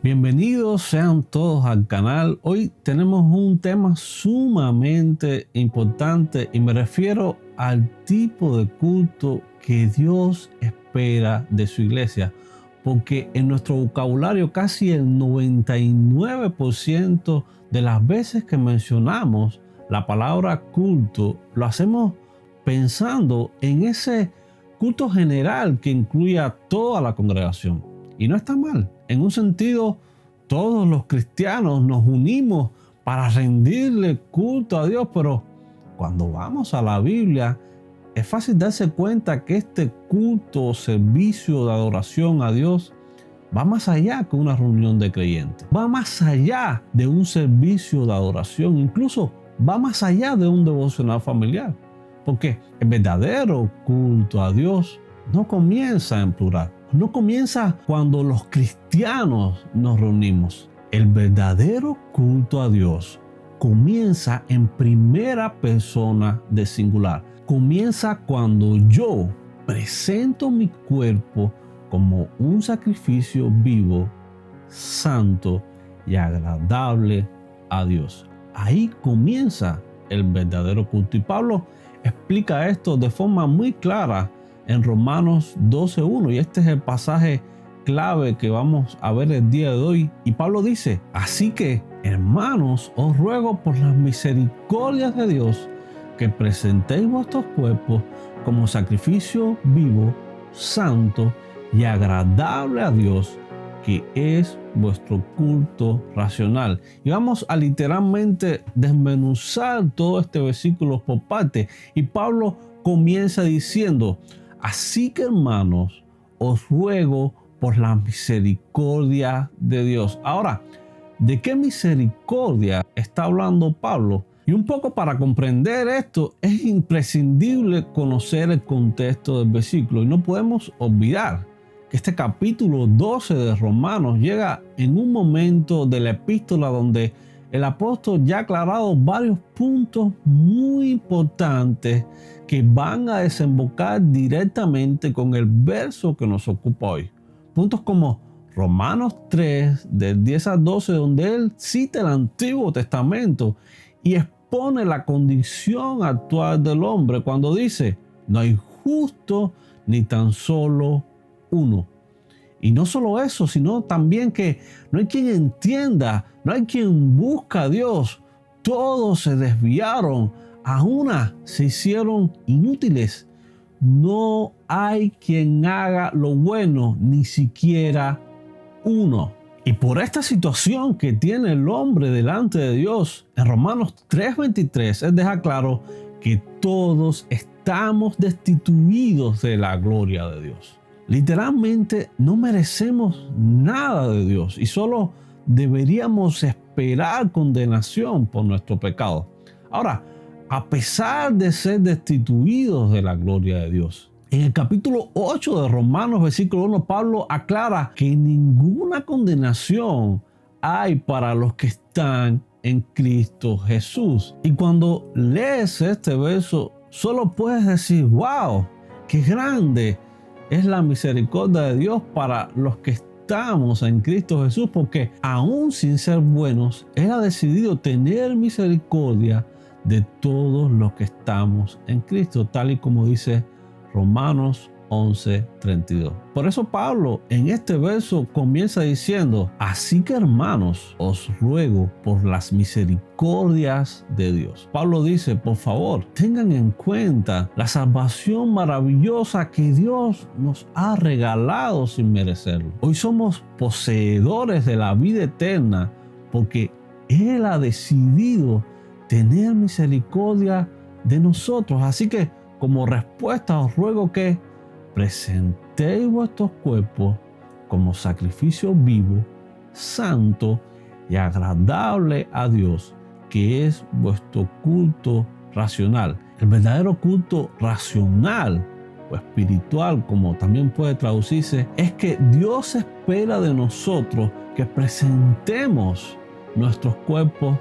Bienvenidos sean todos al canal. Hoy tenemos un tema sumamente importante y me refiero al tipo de culto que Dios espera de su iglesia. Porque en nuestro vocabulario casi el 99% de las veces que mencionamos la palabra culto lo hacemos pensando en ese culto general que incluye a toda la congregación. Y no está mal. En un sentido, todos los cristianos nos unimos para rendirle culto a Dios, pero cuando vamos a la Biblia, es fácil darse cuenta que este culto o servicio de adoración a Dios va más allá que una reunión de creyentes. Va más allá de un servicio de adoración, incluso va más allá de un devocional familiar. Porque el verdadero culto a Dios no comienza en plural. No comienza cuando los cristianos nos reunimos. El verdadero culto a Dios comienza en primera persona de singular. Comienza cuando yo presento mi cuerpo como un sacrificio vivo, santo y agradable a Dios. Ahí comienza el verdadero culto. Y Pablo explica esto de forma muy clara en Romanos 12:1, y este es el pasaje clave que vamos a ver el día de hoy. Y Pablo dice: así que, hermanos, os ruego por las misericordias de Dios que presentéis vuestros cuerpos como sacrificio vivo, santo y agradable a Dios, que es vuestro culto racional. Y vamos a literalmente desmenuzar todo este versículo por parte. Y Pablo comienza diciendo: así que, hermanos, os ruego por la misericordia de Dios. Ahora, ¿de qué misericordia está hablando Pablo? Y un poco para comprender esto es imprescindible conocer el contexto del versículo. Y no podemos olvidar que este capítulo 12 de Romanos llega en un momento de la epístola donde el apóstol ya ha aclarado varios puntos muy importantes que van a desembocar directamente con el verso que nos ocupa hoy. Puntos como Romanos 3, del 10 al 12, donde él cita el Antiguo Testamento y expone la condición actual del hombre cuando dice: no hay justo ni tan solo uno. Y no solo eso, sino también que no hay quien entienda, no hay quien busca a Dios. Todos se desviaron, a una se hicieron inútiles. No hay quien haga lo bueno, ni siquiera uno. Y por esta situación que tiene el hombre delante de Dios, en Romanos 3:23, él deja claro que todos estamos destituidos de la gloria de Dios. Literalmente no merecemos nada de Dios y solo deberíamos esperar condenación por nuestro pecado. Ahora, a pesar de ser destituidos de la gloria de Dios, en el capítulo 8 de Romanos, versículo 1, Pablo aclara que ninguna condenación hay para los que están en Cristo Jesús. Y cuando lees este verso, solo puedes decir: wow, qué grande es la misericordia de Dios para los que estamos en Cristo Jesús, porque aún sin ser buenos, Él ha decidido tener misericordia de todos los que estamos en Cristo, tal y como dice Romanos 11:32. Por eso Pablo en este verso comienza diciendo: así que, hermanos, os ruego por las misericordias de Dios. Pablo dice: por favor, tengan en cuenta la salvación maravillosa que Dios nos ha regalado sin merecerlo. Hoy somos poseedores de la vida eterna porque Él ha decidido tener misericordia de nosotros. Así que, como respuesta, os ruego que presentéis vuestros cuerpos como sacrificio vivo, santo y agradable a Dios, que es vuestro culto racional. El verdadero culto racional o espiritual, como también puede traducirse, es que Dios espera de nosotros que presentemos nuestros cuerpos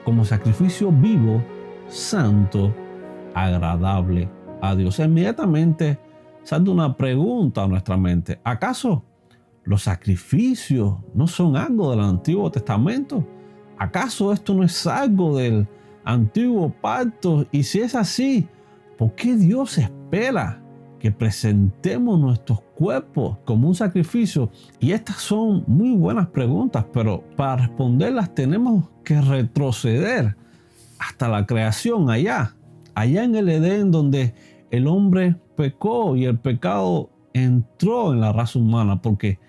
como sacrificio vivo, santo, agradable a Dios. Inmediatamente salta una pregunta a nuestra mente: ¿acaso ¿Los sacrificios no son algo del Antiguo Testamento? ¿Acaso esto no es algo del Antiguo Pacto? Y si es así, ¿por qué Dios espera que presentemos nuestros cuerpos como un sacrificio? Y estas son muy buenas preguntas, pero para responderlas tenemos que retroceder hasta la creación, allá en el Edén, donde el hombre pecó y el pecado entró en la raza humana, porque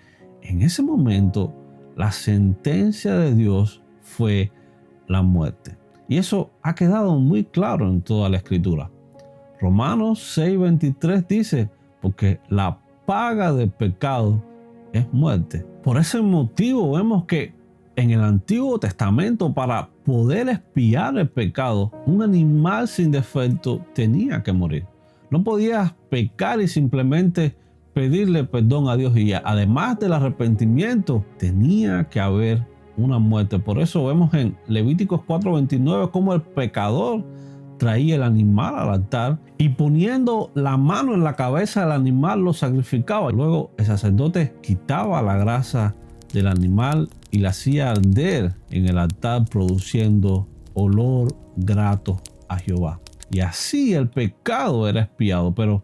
en ese momento la sentencia de Dios fue la muerte. Y eso ha quedado muy claro en toda la Escritura. Romanos 6:23 dice, porque la paga del pecado es muerte. Por ese motivo vemos que en el Antiguo Testamento, para poder expiar el pecado, un animal sin defecto tenía que morir. No podías pecar y simplemente pedirle perdón a Dios, y además del arrepentimiento tenía que haber una muerte. Por eso vemos en Levíticos 4:29 cómo el pecador traía el animal al altar y poniendo la mano en la cabeza del animal lo sacrificaba. Luego el sacerdote quitaba la grasa del animal y la hacía arder en el altar, produciendo olor grato a Jehová. Y así el pecado era expiado. Pero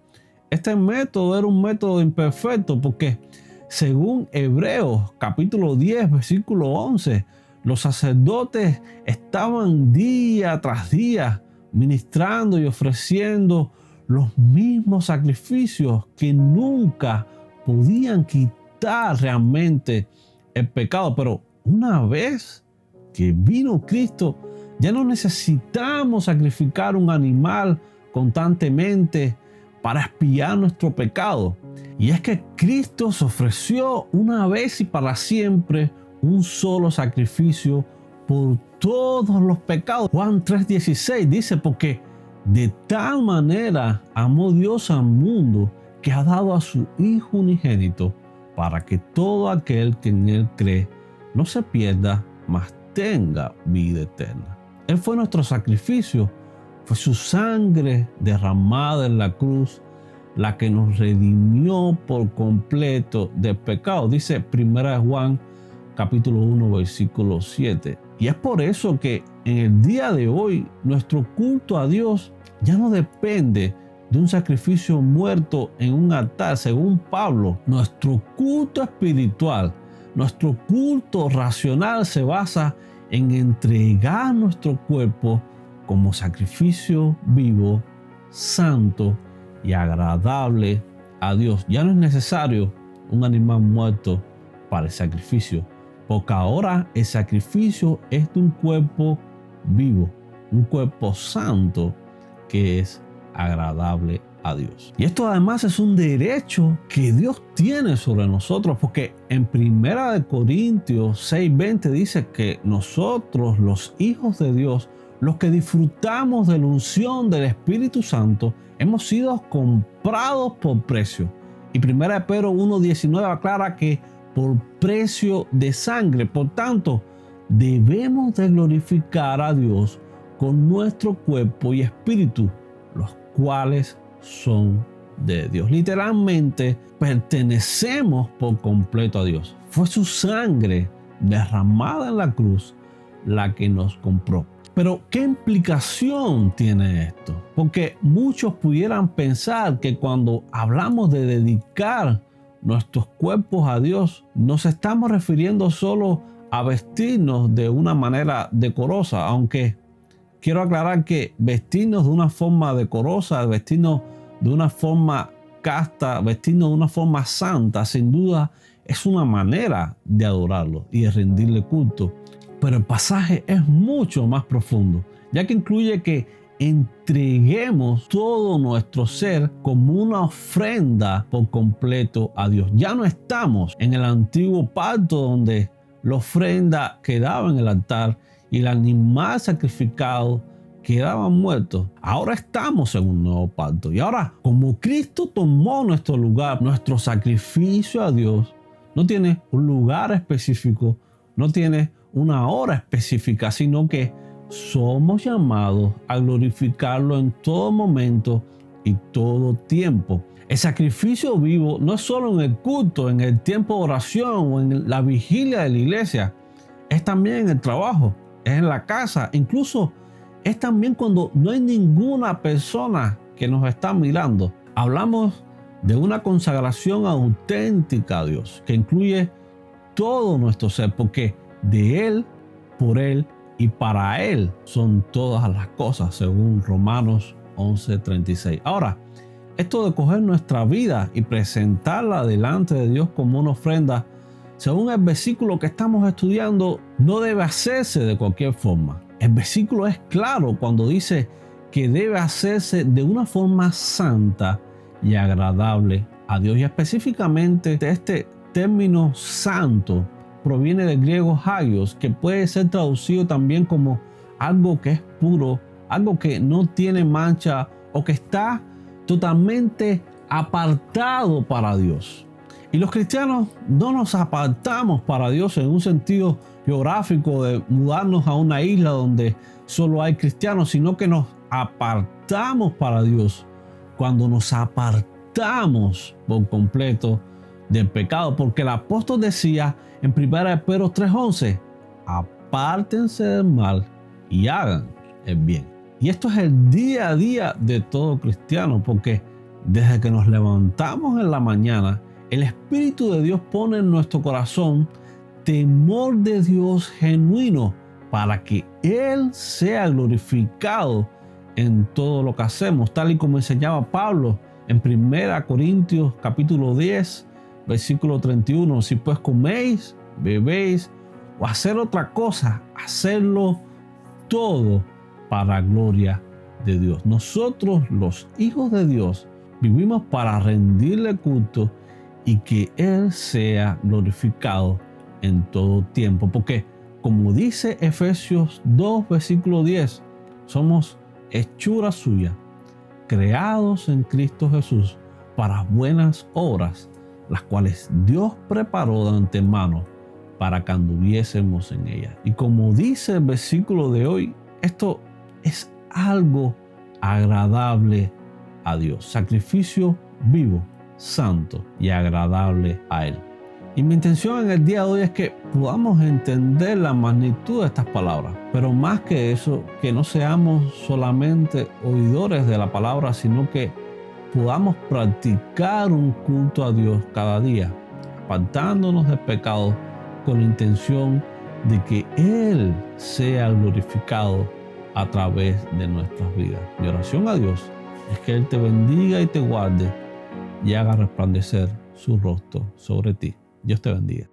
este método era un método imperfecto, porque según Hebreos capítulo 10 versículo 11, los sacerdotes estaban día tras día ministrando y ofreciendo los mismos sacrificios que nunca podían quitar realmente el pecado. Pero una vez que vino Cristo, ya no necesitamos sacrificar un animal constantemente para expiar nuestro pecado. Y es que Cristo se ofreció una vez y para siempre un solo sacrificio por todos los pecados. Juan 3:16 dice, porque de tal manera amó Dios al mundo que ha dado a su Hijo unigénito, para que todo aquel que en él cree no se pierda, mas tenga vida eterna. Él fue nuestro sacrificio, fue su sangre derramada en la cruz la que nos redimió por completo del pecado. Dice 1 Juan capítulo 1 versículo 7. Y es por eso que en el día de hoy nuestro culto a Dios ya no depende de un sacrificio muerto en un altar. Según Pablo, nuestro culto espiritual, nuestro culto racional se basa en entregar nuestro cuerpo como sacrificio vivo, santo y agradable a Dios. Ya no es necesario un animal muerto para el sacrificio, porque ahora el sacrificio es de un cuerpo vivo, un cuerpo santo que es agradable a Dios. Y esto además es un derecho que Dios tiene sobre nosotros, porque en 1 Corintios 6:20 dice que nosotros, los hijos de Dios, los que disfrutamos de la unción del Espíritu Santo, hemos sido comprados por precio. Y 1 Pedro 1:19 aclara que por precio de sangre. Por tanto, debemos de glorificar a Dios con nuestro cuerpo y espíritu, los cuales son de Dios. Literalmente pertenecemos por completo a Dios. Fue su sangre derramada en la cruz la que nos compró. Pero ¿qué implicación tiene esto? Porque muchos pudieran pensar que cuando hablamos de dedicar nuestros cuerpos a Dios, nos estamos refiriendo solo a vestirnos de una manera decorosa, aunque quiero aclarar que vestirnos de una forma decorosa, vestirnos de una forma casta, vestirnos de una forma santa, sin duda es una manera de adorarlo y de rendirle culto. Pero el pasaje es mucho más profundo, ya que incluye que entreguemos todo nuestro ser como una ofrenda por completo a Dios. Ya no estamos en el antiguo pacto donde la ofrenda quedaba en el altar y el animal sacrificado quedaba muerto. Ahora estamos en un nuevo pacto. Y ahora, como Cristo tomó nuestro lugar, nuestro sacrificio a Dios no tiene un lugar específico, no tiene una hora específica, sino que somos llamados a glorificarlo en todo momento y todo tiempo. El sacrificio vivo no es solo en el culto, en el tiempo de oración o en la vigilia de la iglesia, es también en el trabajo, es en la casa, incluso es también cuando no hay ninguna persona que nos está mirando. Hablamos de una consagración auténtica a Dios, que incluye todo nuestro ser, porque de Él, por Él y para Él son todas las cosas, según Romanos 11:36. Ahora, esto de coger nuestra vida y presentarla delante de Dios como una ofrenda, según el versículo que estamos estudiando, no debe hacerse de cualquier forma. El versículo es claro cuando dice que debe hacerse de una forma santa y agradable a Dios. Y específicamente este término santo proviene del griego hagios, que puede ser traducido también como algo que es puro, algo que no tiene mancha o que está totalmente apartado para Dios. Y los cristianos no nos apartamos para Dios en un sentido geográfico de mudarnos a una isla donde solo hay cristianos, sino que nos apartamos para Dios cuando nos apartamos por completo del pecado, porque el apóstol decía en 1 Pedro 3:11, apártense del mal y hagan el bien. Y esto es el día a día de todo cristiano, porque desde que nos levantamos en la mañana, el Espíritu de Dios pone en nuestro corazón temor de Dios genuino para que Él sea glorificado en todo lo que hacemos, tal y como enseñaba Pablo en 1 Corintios capítulo 10, versículo 31. Si pues coméis, bebéis o hacer otra cosa, hacerlo todo para gloria de Dios. Nosotros, los hijos de Dios, vivimos para rendirle culto y que Él sea glorificado en todo tiempo. Porque, como dice Efesios 2, versículo 10, somos hechura suya, creados en Cristo Jesús para buenas obras, las cuales Dios preparó de antemano para que anduviésemos en ellas. Y como dice el versículo de hoy, esto es algo agradable a Dios, sacrificio vivo, santo y agradable a Él. Y mi intención en el día de hoy es que podamos entender la magnitud de estas palabras, pero más que eso, que no seamos solamente oidores de la palabra, sino que podamos practicar un culto a Dios cada día, apartándonos del pecado con la intención de que Él sea glorificado a través de nuestras vidas. Mi oración a Dios es que Él te bendiga y te guarde y haga resplandecer su rostro sobre ti. Dios te bendiga.